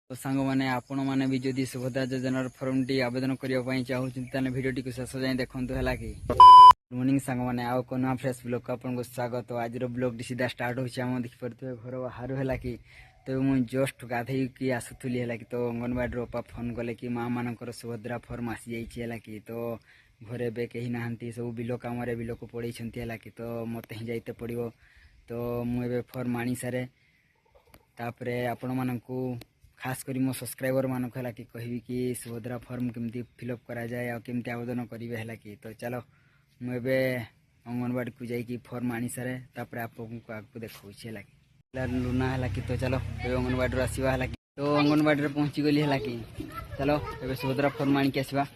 तो सांग मैंने आपण मैंने भी जदि सुभद्रा योजनार फॉर्म टी आवेदन करने चाहूँ भिडियो टी शेष जाए देखु है कि गुड मॉर्निंग सांग मैंने आउ को फ्रेश ब्लॉग को आपको स्वागत। आज ब्लॉग टी सीधा स्टार्ट होम देखिपे घर बाहर है कि तो मुझे जस्ट गाधे कि आसुली है कि तो अंगनवाड़ी अपा फोन कले कि माँ मानकर सुभद्रा फॉर्म आसी जाइए कि तो घरे बे कहीं ना सब बिल कम बिल को पड़े कि तो मत ही जाइते पड़ो तो मुझे फॉर्म आनी सारे तापर आपण मानू खास करी मो सब्सक्राइबर मानक है कि कहि कि सुभद्रा फॉर्म केमती फिलअप करा जाए और केमती आवेदन करेंगे है कि तो चलो मुझे अंगनवाड़ी को जाकि फॉर्म आनी सारे तापर आपको आगे देखा लुना है कि तो चलो ये अंगनवाड़ी आसवा है कि तो अंगनवाड़ी पहुँची गली है कि चलो ये सुभद्रा फॉर्म आनिक आसवा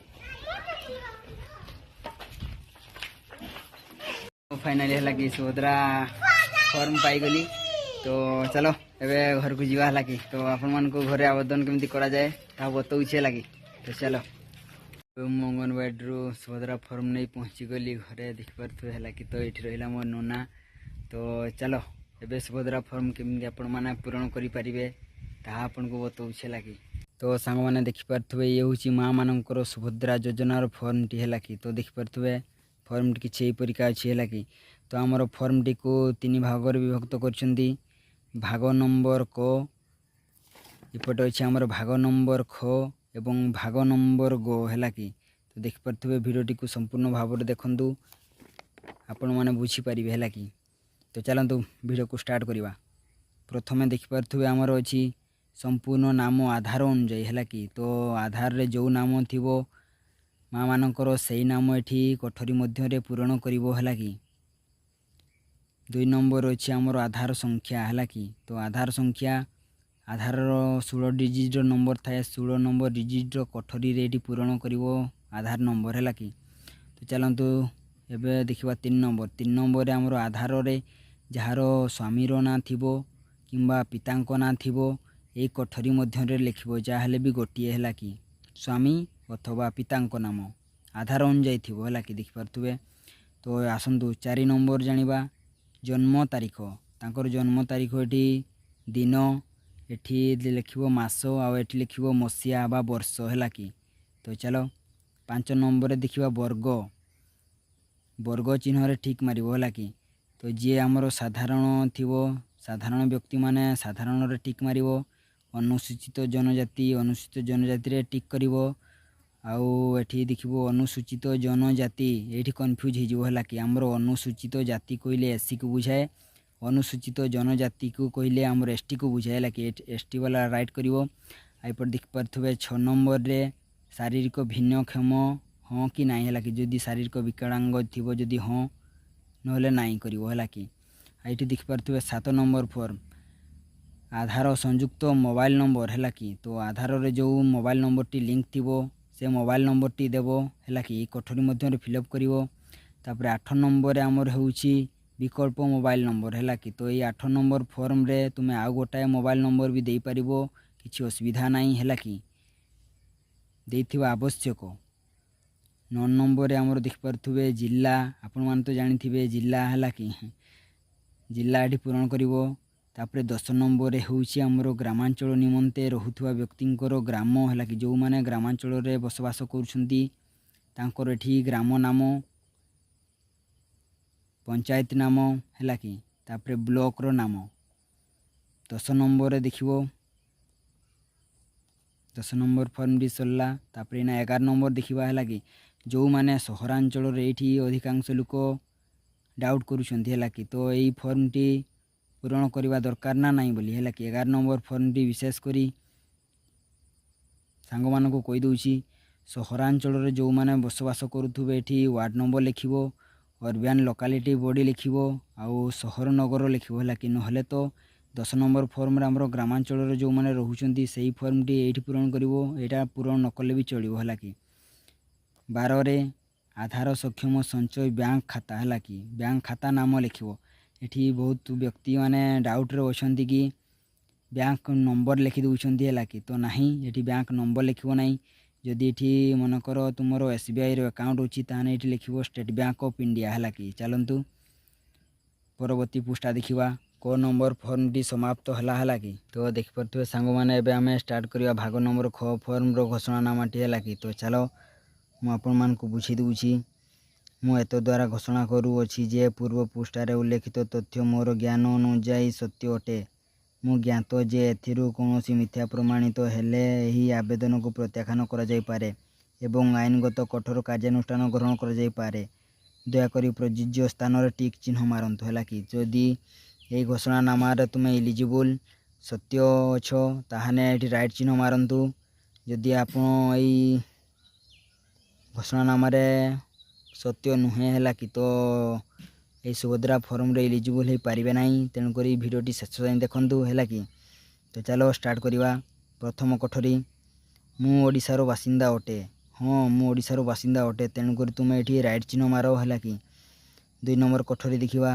फाइनाली है कि सुभद्रा फॉर्म पाईगली तो चलो एबे घर को जीवा है कि तो आपण मान को घरे आवेदन केमती करा जाए ता बताऊे लगी तो चलो अंगनवाड़ी सुभद्रा फॉर्म नहीं पहुँची गली घरे देखिपे है कि तो ये रहा मो नोना तो चलो एबे सुभद्रा फॉर्म केमती आपण मैंने पूरण करें ता आपन को बताऊे लगी तो सांग मैंने देखिपे ये हूँ माँ मानकर सुभद्रा योजनार फॉर्म टी है कि तो देखिपे फॉर्म टी किसी परिका अच्छी है कि तो आमर फॉर्म टी को 3 भाग विभक्त कर भाग नंबर क इपटे अच्छे आमर भाग नंबर ख एवं भाग नंबर ग है कि तो देखिपे भिडियोटी को संपूर्ण भाव में देखु आपण मैंने बुझीपारे है कि तो चलतु भिडियो को स्टार्ट करवा। प्रथमे देखिपे आमर अच्छी संपूर्ण नाम आधार अनुजाई है कि तो आधार रे जो नाम थी माँ मानकर से नाम ये कोठरी मध्य पूरण है कि 2 नंबर अच्छे आमर आधार संख्या है कि तो आधार संख्या आधार 16 डिजिट नंबर थाए 16 नंबर डिजिट कोठरी रे पूरण कर आधार नंबर है कि तो चलतु एबे देखा 3 नंबर आमर आधार रे जार स्वामीर ना थी किंबा पितांक ना थी ये कोठरी मध्य लिख जहाँ भी गोटे है कि स्वामी अथवा पितांक नाम आधार अनुजाई थी है कि देखिपे तो आसतु 4 नंबर जानिबा जन्म तारीख तांकर जन्म तारीख ये दिन ये लिख मास आठ लिख मसीहा बा वर्ष है कि तो चलो 5 नंबर देखा वर्ग वर्ग चिन्ह ठीक मार है कि तो जी आमर साधारण थी साधारण व्यक्ति माने साधारण रे टिक मार अनुसूचित जनजाति रे टिक कर आउ एठी देखिबो अनुसूचित जनजाति ये कन्फ्यूज है कि आमर अनुसूचित जाति कहले एससी को बुझाए अनुसूचित जनजाति को कहले आमर एसटी को बुझाए कि एसटी वाला राइट करिवो। आइपर देख पारथबे 6 नंबर रे शारीरिक भिन्नक्षम हाँ कि नहीं है कि जदि शारीरिक विकलांग थी जदि हाँ नहले नहीं करिवो है कि ये देख पारथबे 7 नंबर फॉर्म आधार संयुक्त मोबाइल नंबर है कि तो आधार रे जो मोबाइल नंबर टी लिंक थी से मोबाइल नंबर टी देव है कि कोठरी मध्य फिलअप कर 8 नंबर आमर होउची विकल्प मोबाइल नंबर है कि तो ये 8 नंबर फॉर्म रे तुम्हें आउ गोटाए मोबाइल नंबर भी दे पारिबो किसी असुविधा नहीं है कि देथिबा आवश्यक। 9 नंबर आमर देखिपे जिला आपण मान तो जानी थे जिला है कि जिला ये पूरण करिवो। तापरे 10 नंबर होउची आमर ग्रामांचल निमंते रहुथुवा व्यक्तिंकर ग्राम है कि जो माने ग्रामांचल रे बसवास करुछंती तांकर एठी ग्राम नाम पंचायत नाम है कि तापरे ब्लॉक रो नाम। 10 नंबर देखिवो 10 नंबर फॉर्म भी सरला। तापरे ना 11 नंबर देखिबा है कि जो माने सहरांचल रे एठी अधिकांश लोक डाउट करुछंती है कि तो यही फॉर्म टी पूरण करवा दरकार ना नहीं बोली है कि 11 नंबर फॉर्म टी विशेष करी सांग मान को कही दूची सहरांचल रे जो माने बसवास करुथुबे एठी वार्ड नंबर लिखिबो अर्बन लोकालिटी बॉडी लिखिबो आउ सहर नगर लिखिबो है कि नहले तो 10 नंबर फॉर्म रे हमरो ग्रामांचल रे जो माने रहुचंती सेही फॉर्म टी एठी पूरण करिवो एटा पूरण न कले भी चलिबो है कि 12 रे आधार सक्षम संचय बैंक खाता है कि बैंक खाता नाम लिखिबो। एठी बहुत व्यक्ति माने डाउट रे अछंती कि बैंक नंबर लिखि दउछंती है कि तो नहीं ये बैंक नंबर लिखिबो नहीं जदि ये मनकर तुमर एसबीआई रो अकाउंट अच्छी ताने ये लिखिबो स्टेट बैंक ऑफ इंडिया है कि चलतु परवर्ती पृष्ठा देखा क नंबर फर्मटी समाप्त है कि तो देखिपे सांग मैंने एबे आम स्टार्ट करवा भाग नंबर ख फर्मर घोषणानामाटी है कि तो चलो मुझे बुझी दूची मु एत द्वारा घोषणा करुँची जे पूर्व पृष्ठार उल्लेखित तथ्य मोर ज्ञान अनुजाई सत्य अटे। मु ज्ञात जे एथिरु कौनसी मिथ्या प्रमाणित हेले एही आवेदन को प्रत्याख्यान करा जाई पारे एवं आईनगत कठोर कार्यानुष्ठान ग्रहण करा जाई पारे। दयाकोरी प्रযোज्य स्थान टिक चिन्ह मारंतु है कि जदि यही घोषणानामा तुम्हें इलिजिबल सत्य अछ ताहने ये राइट चिन्ह मारंतु। जदि आप घोषणानामा सत्य नुहे है कि तो ये सुभद्रा फॉर्म रे इलिजिबल हो पारे ना। तेणुक भिडियोटी शेष जाए देखूँ है कि तो चलो स्टार्ट करवा। प्रथम कोठरी मु ओडिशार बासिंदा अटे। हाँ मु ओडिशार बासिंदा अटे तेणुक तुम्हें ये राइट चिन्ह मार है कि। 2 नंबर कोठरी देखा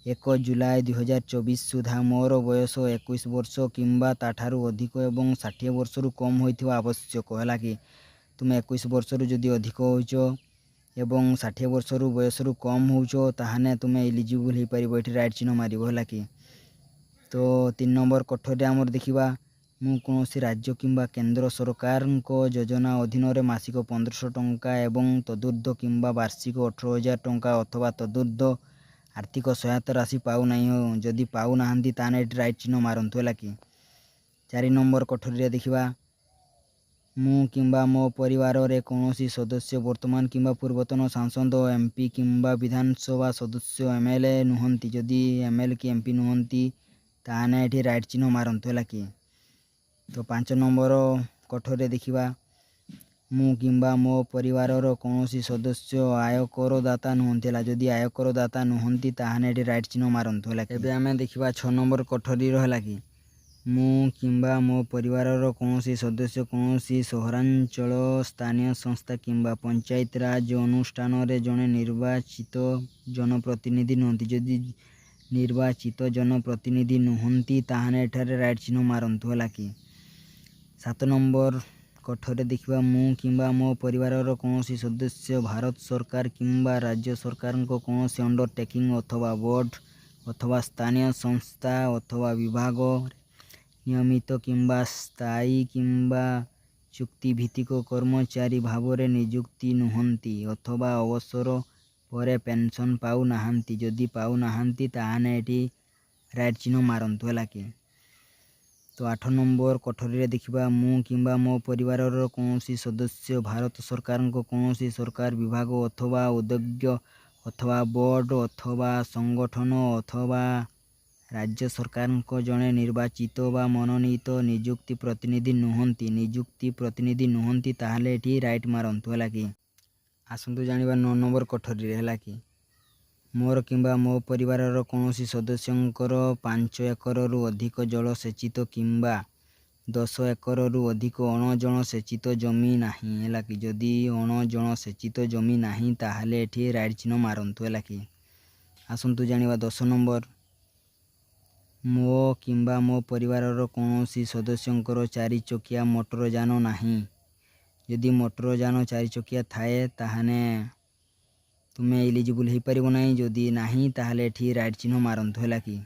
1 जुलाई 2024 सुधा मोर बयस 21 वर्ष किंबा ताठारु अधिक एवं 60 वर्षरु कम होइथिबा आवश्यक है कि। तुम्हें 21 वर्षरु जदि अधिक होइछ एवं 60 वर्षरु बयसरु कम होइछ ताहाने तुम्हें इलिजिबल हो पार ये राइट चिन्ह मार है कि। तो 3 नंबर कोठरी आमर देखा मु कौन राज्य किंबा केंद्र सरकार को योजना अधीन में मासिक 1500 टंका एवं तदुर्ध किंबा वार्षिक 18,000 टंका अथवा तदुर्ध आर्थिक सहायता राशि पाऊना जदि पाऊना ताने राइट चिन्ह मारंतु है कि। 4 नंबर कोठरी देखा मु किंबा मो परिवार रे कौनसी सदस्य वर्तमान किंबा पूर्वतन सांसद एमपी किंबा विधानसभा सदस्य एमएलए नुहंती जदि एमएलए कि एमपी नुहंती ताने ये राइट चिन्ह मारंतु है कि। तो 5 नंबर कोठरी देखा मु किंबा मो परिवार कौनसी सदस्य आयकरदाता नुहंती जदि आयकरदाता नुहंती ताहाने ये राइट चिन्ह मारंतु है। एबे आमे देखिबा 6 नंबर कोठरी है कि मु किंबा मो परिवार कौनसी सदस्य कौनसी सहरांचल स्थानीय संस्था किंबा पंचायत राज अनुष्ठान रे जने निर्वाचित जनप्रतिनिधि नुहंती जदि निर्वाचित जनप्रतिनिधि नुहंती ताहाने एठारे राइट चिन्ह मारंतु है कि। 7 नंबर कोठरी देखा मु किंबा मो परिवार कौनसी सदस्य भारत सरकार किंबा राज्य सरकार को कौनसी अंडरटेकिंग अथवा बोर्ड अथवा स्थानीय संस्था अथवा विभाग नियमित किंबा स्थायी किंबा चुक्तिभित्तिक कर्मचारी भाव में नियुक्ति नुहंती अथवा अवसर पर पेंशन पाऊ नाहांती जदि पाऊ नाहांती ताहाने एटी राइट चिन्ह मारंतु है कि। तो 8 नंबर कोठरी देखा मु किंबा मो परिवार कौनसी सदस्य भारत सरकार को कौनसी सरकार विभाग अथवा उद्योग अथवा बोर्ड अथवा संगठन अथवा राज्य सरकार को जड़े निर्वाचित व मनोनीत नियुक्ति प्रतिनिधि नुहंती ताहले एटी राइट मारंतु है कि। आसंतु जानिबा 9 नंबर कोठरी है कि मोर किंबा मो परिवार कौनसी सदस्यंकर 5 एकरु अधिक जलसेचित किंबा 10 एकरु अधिक अणजन सेचित जमी नहीं है कि। जदि अणजन सेचित जमी नहीं ताहले एटी राइट चिन्ह मारंतु है कि। आसंतु जानिबा 10 नंबर मो किंबा मो परिवार कौनसी सदस्यंकर 4 चकिया मोटर जान नहीं जदि मोटर जान 4 चकिया थाए ताहाने तुम्हें इलिजिबल हो पार ना जदि नहीं ताहले एठी राइट चिन्ह मारंतु है कि।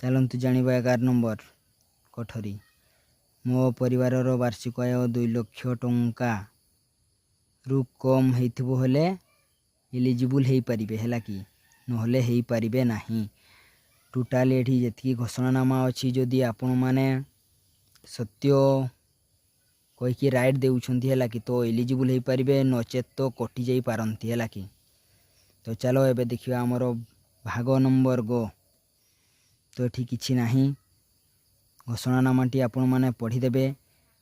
चलतु जानिबा 11 नंबर कोठरी मो परिवार वार्षिक आय 2 लाख टंका रु कम होइथिबो हेले इलिजिबल हो पारिबे है कि नहले हो पारिबे नहीं। टोटाल एठी जेतिकी घोषणानामा अच्छी जदि आपण माने सत्य कहीकि राइट देउछंती है कि तो इलिजिबल हो पारिबे नचेत तो कटि जाई पारंती है कि। तो चलो एबे देखिबा हमर भाग नंबर गो। तो एठी किछि नाही घोषणानामाटी आपण माने पढ़ी देबे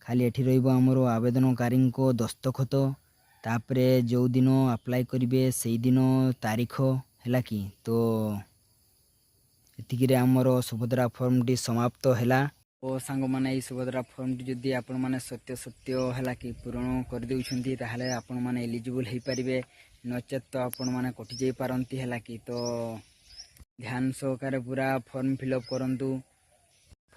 खाली एठी रहिबो हमर आवेदनकारी को दस्तखत तापरे जो दिन अप्लाई करिवे सेई दिन तारीख है कि। तो एतिकिरे हमर सुभद्रा फॉर्मटी समाप्त हैला। ओ सांग माने सुभद्रा फॉर्मटी जदि आपण माने सत्य सत्य है कि पूरण कर देउछंती ताहले आपण माने एलिजिबल हो पारिबे नचेत तो आपण माने कटि जाई पारंती है कि। तो ध्यान सहकारे पूरा फॉर्म फिलअप करंतु।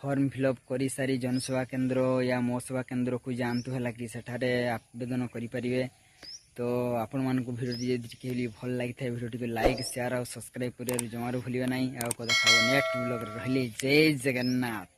फॉर्म फिलअप करी सारी जनसेवा केंद्र या मो सेवा केंद्र को जानतु है कि सेठारे आवेदन करि पारिबे। तो आपण मानक भिडियो जी भल लगी था भिडियो लाइक शेयर और सब्सक्राइब कर जमार भूलिए ना। आउ कदा खाओ नेक्स्ट ब्लॉग रही जय जगन्नाथ।